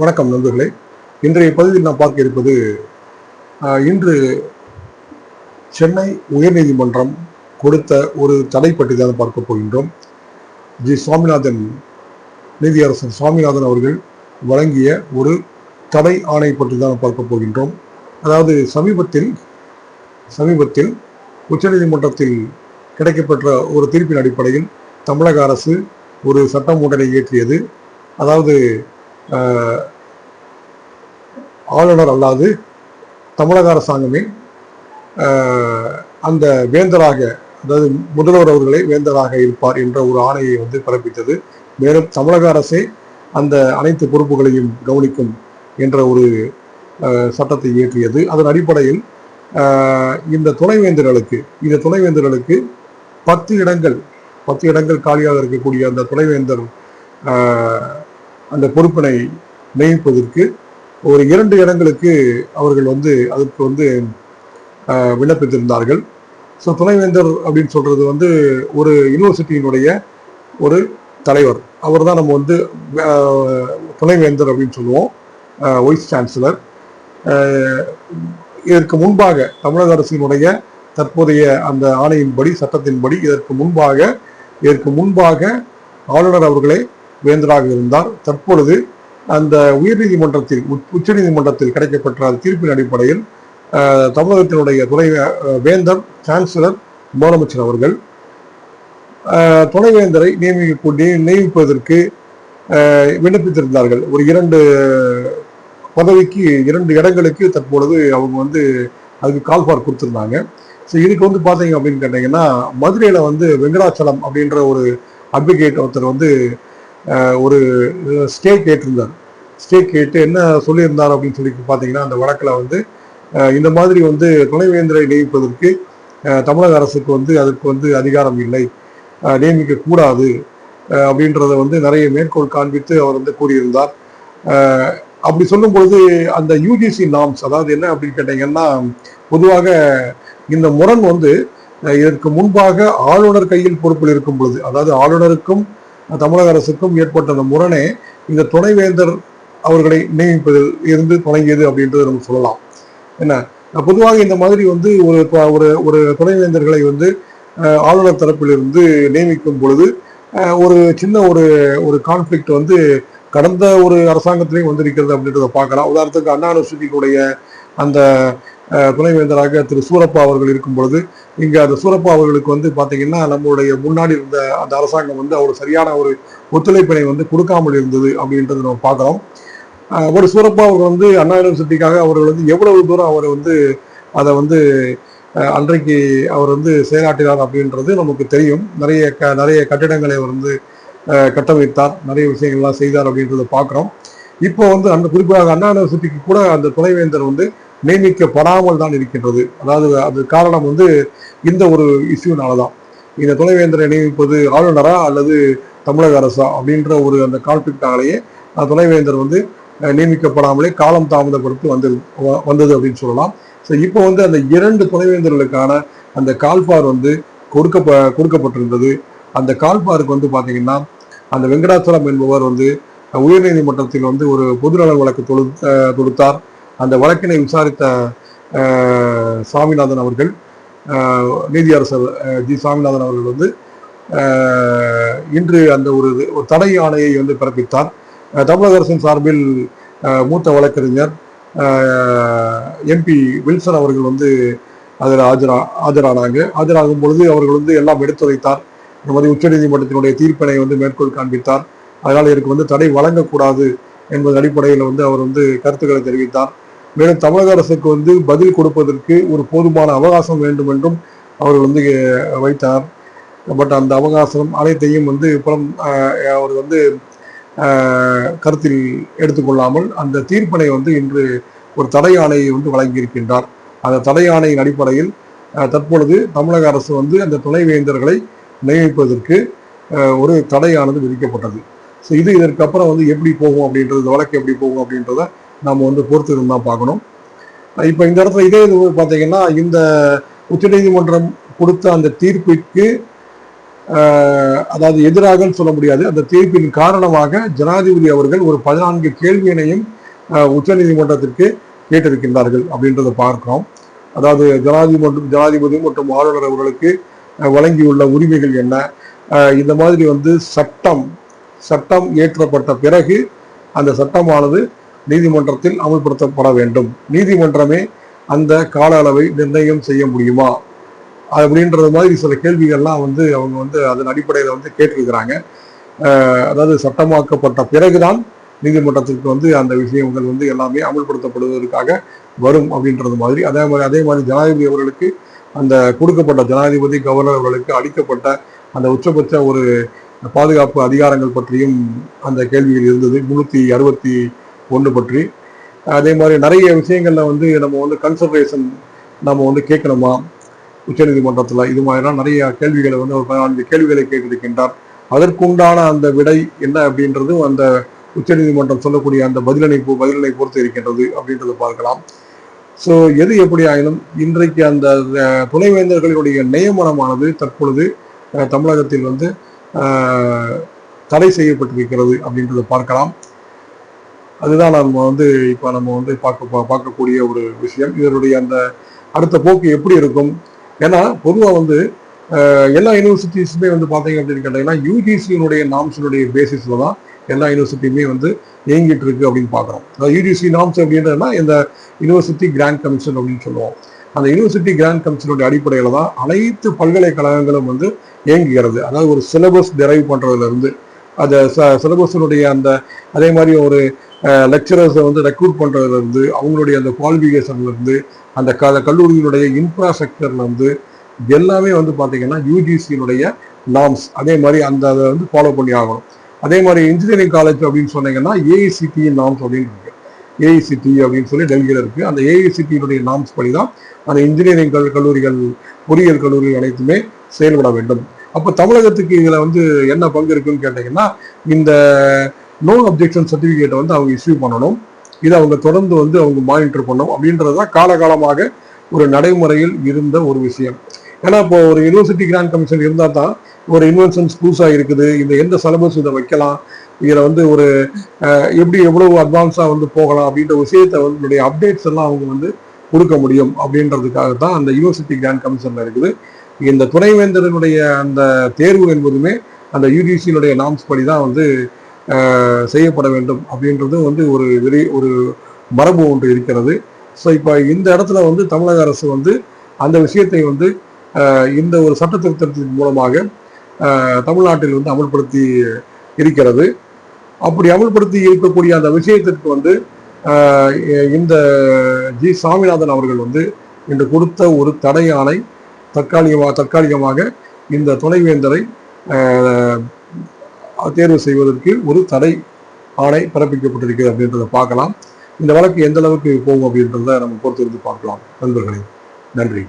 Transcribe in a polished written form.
வணக்கம் நண்பர்களே. இன்றைய பதிவில் நாம் பார்க்க இருப்பது இன்று சென்னை உயர்நீதிமன்றம் கொடுத்த ஒரு தடை பற்றி தான் பார்க்க போகின்றோம். சுவாமிநாதன், நீதியரசர் சுவாமிநாதன் அவர்கள் வழங்கிய ஒரு தடை ஆணை பற்றி தான் பார்க்க போகின்றோம். அதாவது சமீபத்தில் உச்சநீதிமன்றத்தில் கிடைக்கப்பெற்ற ஒரு தீர்ப்பின் அடிப்படையில் தமிழக அரசு ஒரு சட்டம் ஒன்றை இயற்றியது. அதாவது ஆளுநர் அல்லாது தமிழக அரசாங்கமே அந்த வேந்தராக, அதாவது முதல்வர் அவர்களே வேந்தராக இருப்பார் என்ற ஒரு ஆணையை பிறப்பித்தது. மேலும் தமிழக அரசே அந்த அனைத்து பொறுப்புகளையும் கவனிக்கும் என்ற ஒரு சட்டத்தை இயற்றியது. அதன் அடிப்படையில் இந்த துணைவேந்தர்களுக்கு 10 இடங்கள் காலியாக இருக்கக்கூடிய அந்த துணைவேந்தர் அந்த பொறுப்பினை நியமிப்பதற்கு ஒரு 2 இடங்களுக்கு அவர்கள் அதற்கு விண்ணப்பித்திருந்தார்கள். ஸோ துணைவேந்தர் அப்படின்னு சொல்றது ஒரு யூனிவர்சிட்டியினுடைய ஒரு தலைவர், அவர் தான் நம்ம துணைவேந்தர் அப்படின்னு சொல்லுவோம், வைஸ் சான்சலர். இதற்கு முன்பாக தமிழக அரசினுடைய தற்போதைய அந்த ஆணையின்படி, சட்டத்தின்படி இதற்கு முன்பாக ஆளுநர் அவர்களே வேந்தராக இருந்தார். தற்பொழுது அந்த உச்ச நீதிமன்றத்தில் கிடைக்கப்பெற்ற தீர்ப்பின் அடிப்படையில் தமிழகத்தினுடைய வேந்தர் சான்சலர் முதலமைச்சர் அவர்கள் துணைவேந்தரை நியமிப்பதற்கு விண்ணப்பித்திருந்தார்கள். ஒரு 2 பதவிக்கு 2 இடங்களுக்கு தற்பொழுது அவங்க அதுக்கு கால்பார் கொடுத்திருந்தாங்க. ஸோ இதுக்கு பார்த்தீங்க அப்படின்னு கேட்டீங்கன்னா, மதுரையில வெங்கடாச்சலம் அப்படின்ற ஒரு அட்வொகேட் ஒருத்தர் ஒரு ஸ்டே கேட்டிருந்தார். ஸ்டே கேட்டு என்ன சொல்லியிருந்தார் அப்படின்னு சொல்லி பார்த்தீங்கன்னா, அந்த வழக்கில் இந்த மாதிரி துணைவேந்தரை நியமிப்பதற்கு தமிழக அரசுக்கு அதுக்கு அதிகாரம் இல்லை, நியமிக்க கூடாது அப்படின்றத நிறைய மேற்கோள் காண்பித்து அவர் கூறியிருந்தார். அப்படி சொல்லும் பொழுது அந்த யூஜிசி நார்ம்ஸ், அதாவது என்ன அப்படின்னு கேட்டீங்கன்னா, பொதுவாக இந்த முரண் இதற்கு முன்பாக ஆளுநர் கையில் பொறுப்பில் இருக்கும் பொழுது, அதாவது ஆளுநருக்கும் தமிழக அரசுக்கும் ஏற்பட்ட அந்த முரணே இந்த துணைவேந்தர் அவர்களை நியமிப்பதில் இருந்து தொடங்கியது அப்படின்றத நம்ம சொல்லலாம். என்ன, பொதுவாக இந்த மாதிரி ஒரு துணைவேந்தர்களை ஆளுநர் தரப்பிலிருந்து நியமிக்கும் பொழுது ஒரு சின்ன ஒரு கான்ஃபிளிக்ட் கடந்த ஒரு அரசாங்கத்திலையும் இருக்கிறது அப்படின்றத பார்க்கலாம். உதாரணத்துக்கு அண்ணா யூனிவர்சிட்டியுடைய அந்த துணைவேந்தராக திரு சூரப்பா அவர்கள் இருக்கும் பொழுது, இங்க அந்த சூரப்பா அவர்களுக்கு பாத்தீங்கன்னா நம்மளுடைய முன்னாடி இருந்த அந்த அரசாங்கம் அவர் சரியான ஒரு ஒத்துழைப்பினை கொடுக்காமல் இருந்தது அப்படின்றத நம்ம பார்க்கிறோம். ஒரு சூரப்பா அவர்கள் அண்ணா யூனிவர்சிட்டிக்காக அவர்கள் எவ்வளவு தூரம் அவர் அதை அன்றைக்கு அவர் செயலாற்றினார் அப்படின்றது நமக்கு தெரியும். நிறைய கட்டிடங்களை அவர் கட்டமைத்தார், நிறைய விஷயங்கள்லாம் செய்தார் அப்படின்றத பார்க்கிறோம். இப்போ அந்த குறிப்பாக அண்ணா யூனிவர்சிட்டிக்கு கூட அந்த துணைவேந்தர் நியமிக்கப்படாமல் தான் இருக்கின்றது. அதாவது அது காரணம் இந்த ஒரு இஷ்யூனாலதான். இந்த துணைவேந்தரை நியமிப்பது ஆளுநரா அல்லது தமிழக அரசா அப்படின்ற ஒரு அந்த கான்ஃபிளிக்டாலேயே துணைவேந்தர் நியமிக்கப்படாமலே காலம் தாமதப்படுத்தி வந்தது அப்படின்னு சொல்லலாம். ஸோ இப்போ அந்த 2 துணைவேந்தர்களுக்கான அந்த கால்பார் கொடுக்கப்பட்டிருந்தது. அந்த கால்பாருக்கு பார்த்தீங்கன்னா, அந்த வெங்கடாச்சலம் என்பவர் உயர்நீதிமன்றத்தில் ஒரு பொதுநலன் வழக்கு தொடுத்தார். அந்த வழக்கினை விசாரித்த சாமிநாதன் அவர்கள், நீதியரசர் சாமிநாதன் அவர்கள் இன்று அந்த ஒரு தடை ஆணையை பிறப்பித்தார். தமிழக அரசின் சார்பில் மூத்த வழக்கறிஞர் MP வில்சன் அவர்கள் அதில் ஆஜரானாங்க. ஆஜராகும் பொழுது அவர்கள் எல்லாம் எடுத்துரைத்தார். இந்த மாதிரி உச்சநீதிமன்றத்தினுடைய தீர்ப்பினை மேற்கோள் காண்பித்தார். அதனால் இதற்கு தடை வழங்கக்கூடாது என்பதன் அடிப்படையில் அவர் கருத்துக்களை தெரிவித்தார். மேலும் தமிழக அரசுக்கு பதில் கொடுப்பதற்கு ஒரு போதுமான அவகாசம் வேண்டும் என்றும் அவர் வைத்தார். பட் அந்த அவகாசம் அனைத்தையும் புறம் அவர் கருத்தில் எடுத்துக்கொள்ளாமல் அந்த தீர்ப்பினை இன்று ஒரு தடை ஆணையை வழங்கியிருக்கின்றார். அந்த தடை ஆணையின் அடிப்படையில் தற்பொழுது தமிழக அரசு அந்த துணைவேந்தர்களை நியமிப்பதற்கு ஒரு தடையானது விதிக்கப்பட்டது. ஸோ இதற்கு அப்புறம் எப்படி போகும் அப்படின்றது, வழக்கு எப்படி போகும் அப்படின்றத நம்ம பொறுத்து இருந்தா பார்க்கணும். இப்போ இந்த இடத்துல இது பார்த்தீங்கன்னா, இந்த உச்சநீதிமன்றம் கொடுத்த அந்த தீர்ப்பிற்கு அதாவது எதிராகன்னு சொல்ல முடியாது, அந்த தீர்ப்பின் காரணமாக ஜனாதிபதி அவர்கள் ஒரு 14 கேள்வியினையும் உச்ச நீதிமன்றத்திற்கு கேட்டிருக்கின்றார்கள் அப்படின்றத பார்க்கிறோம். அதாவது ஜனாதிபதி மற்றும் ஆளுநர் அவர்களுக்கு வழங்கியுள்ள உரிமைகள் என்ன, இந்த மாதிரி வந்து சட்டம் இயற்றப்பட்ட பிறகு அந்த சட்டமானது நீதிமன்றத்தில் அமல்படுத்தப்பட வேண்டும், நீதிமன்றமே அந்த கால அளவை நிர்ணயம் செய்ய முடியுமா அப்படின்றது மாதிரி சில கேள்விகள்லாம் வந்து அவங்க வந்து அதன் அடிப்படையில் வந்து கேட்டிருக்கிறாங்க. அதாவது சட்டமாக்கப்பட்ட பிறகுதான் நீதிமன்றத்திற்கு வந்து அந்த விஷயங்கள் வந்து எல்லாமே அமல்படுத்தப்படுவதற்காக வரும் அப்படின்றது மாதிரி. அதே மாதிரி ஜனாதிபதி அவர்களுக்கு அந்த கொடுக்கப்பட்ட ஜனாதிபதி கவர்னர் அவர்களுக்கு அளிக்கப்பட்ட அந்த உச்சபட்ச ஒரு பாதுகாப்பு அதிகாரங்கள் பற்றியும் அந்த கேள்வியில் இருந்தது, 361 பற்றி. அதே மாதிரி நிறைய விஷயங்கள்ல வந்து நம்ம வந்து கன்சல்டேஷன் நம்ம வந்து கேட்கணுமா உச்ச நீதிமன்றத்துல, இது மாதிரிலாம் நிறைய கேள்விகளை வந்து ஒரு 14 கேள்விகளை கேட்டிருக்கின்றார். அதற்குண்டான அந்த விடை என்ன அப்படின்றதும் அந்த உச்ச நீதிமன்றம் சொல்லக்கூடிய அந்த பதிலனை பொறுத்து இருக்கின்றது அப்படின்றத பார்க்கலாம். ஸோ எது எப்படி ஆயினும் இன்றைக்கு அந்த துணைவேந்தர்களினுடைய நியமனமானது தற்பொழுது தமிழகத்தில் வந்து தடை செய்யப்பட்டிருக்கிறது அப்படின்றத பார்க்கலாம். அதுதான் நம்ம வந்து இப்போ நம்ம வந்து பார்க்கக்கூடிய ஒரு விஷயம். இதனுடைய அந்த அடுத்த போக்கு எப்படி இருக்கும்? ஏன்னா பொதுவாக வந்து எல்லா யூனிவர்சிட்டிஸுமே வந்து பார்த்தீங்க அப்படின்னு கேட்டீங்கன்னா யூஜிசியினுடைய நாம்ஸினுடைய பேசிஸில் தான் எல்லா யூனிவர்சிட்டியுமே வந்து இயங்கிட்டு இருக்கு அப்படின்னு பார்க்குறோம். யூஜிசி நாம்ஸ் அப்படின்றதுனா இந்த யூனிவர்சிட்டி கிராண்ட் கமிஷன் அப்படின்னு சொல்லுவோம். அந்த யூனிவர்சிட்டி கிராண்ட் கமிஷனுடைய அடிப்படையில் தான் அனைத்து பல்கலைக்கழகங்களும் வந்து இயங்குகிறது. அதாவது ஒரு சிலபஸ் டெரைவ் பண்ணுறதுல இருந்து அந்த சிலபஸினுடைய அந்த அதே மாதிரி ஒரு லெக்சரர்ஸை வந்து ரெக்ரூட் பண்ணுறதுல இருந்து அவங்களுடைய அந்த குவாலிஃபிகேஷன்ல இருந்து அந்த கல்லூரியினுடைய இன்ஃப்ராஸ்ட்ரக்சர்ல இருந்து எல்லாமே வந்து பார்த்தீங்கன்னா யூஜிசியினுடைய நாம்ஸ் அதே மாதிரி அதை வந்து ஃபாலோ பண்ணி ஆகணும். அதே மாதிரி இன்ஜினியரிங் காலேஜ் அப்படின்னு சொன்னீங்கன்னா ஏஐசிடி நாம்ஸ் அப்படின்னு இருக்கு. ஏஐசிடி அப்படின்னு சொல்லி டெல்லியில் இருக்கு. அந்த ஏஐசிடியினுடைய நாம்ஸ் படி தான் அந்த இன்ஜினியரிங் கல்லூரிகள் பொறியியல் கல்லூரிகள் அனைத்துமே செயல்பட வேண்டும். அப்போ தமிழகத்துக்கு இதில் வந்து என்ன பங்கு இருக்குன்னு கேட்டீங்கன்னா இந்த நோ அப்ஜெக்ஷன் சர்டிஃபிகேட்டை வந்து அவங்க இஷ்யூ பண்ணணும். இதை அவங்க தொடர்ந்து வந்து அவங்க மானிட்டர் பண்ணணும் அப்படின்றதுதான் காலகாலமாக ஒரு நடைமுறையில் இருந்த ஒரு விஷயம். ஏன்னா இப்போ ஒரு யூனிவர்சிட்டி கிராண்ட் கமிஷன் இருந்தால் தான் ஒரு இன்வென்ஷன்ஸ் புதுசாக இருக்குது, இந்த எந்த சிலபஸ் இதை வைக்கலாம், இதில் வந்து ஒரு எப்படி எவ்வளவு அட்வான்ஸாக வந்து போகலாம் அப்படின்ற விஷயத்தை வந்து அப்டேட்ஸ் எல்லாம் அவங்க வந்து கொடுக்க முடியும் அப்படின்றதுக்காக தான் அந்த யூனிவர்சிட்டி கிராண்ட் கமிஷன்ல இருக்குது. இந்த துணைவேந்தரனுடைய அந்த தேர்வு என்பதுமே அந்த யூஜிசியினுடைய நாம்ஸ் படி தான் வந்து செய்யப்பட வேண்டும் அப்படின்றது வந்து ஒரு மரபு ஒன்று இருக்கிறது. ஸோ இப்போ இந்த இடத்துல வந்து தமிழக அரசு வந்து அந்த விஷயத்தை வந்து இந்த ஒரு சட்ட திருத்தத்தின் மூலமாக தமிழ்நாட்டில் வந்து அமல்படுத்தி இருக்கிறது. அப்படி அமல்படுத்தி இருக்கக்கூடிய அந்த விஷயத்திற்கு வந்து இந்த ஜி சாமிநாதன் அவர்கள் வந்து இன்று கொடுத்த ஒரு தடை ஆணை தற்காலிகமாக இந்த துணைவேந்தரை தேர்வு செய்வதற்கு ஒரு தடை ஆணை பிறப்பிக்கப்பட்டிருக்கிறது அப்படின்றத பார்க்கலாம். இந்த வழக்கு எந்த அளவுக்கு போகும் அப்படின்றத நம்ம பொறுத்திருந்து பார்க்கலாம். நண்பர்களே, நன்றி.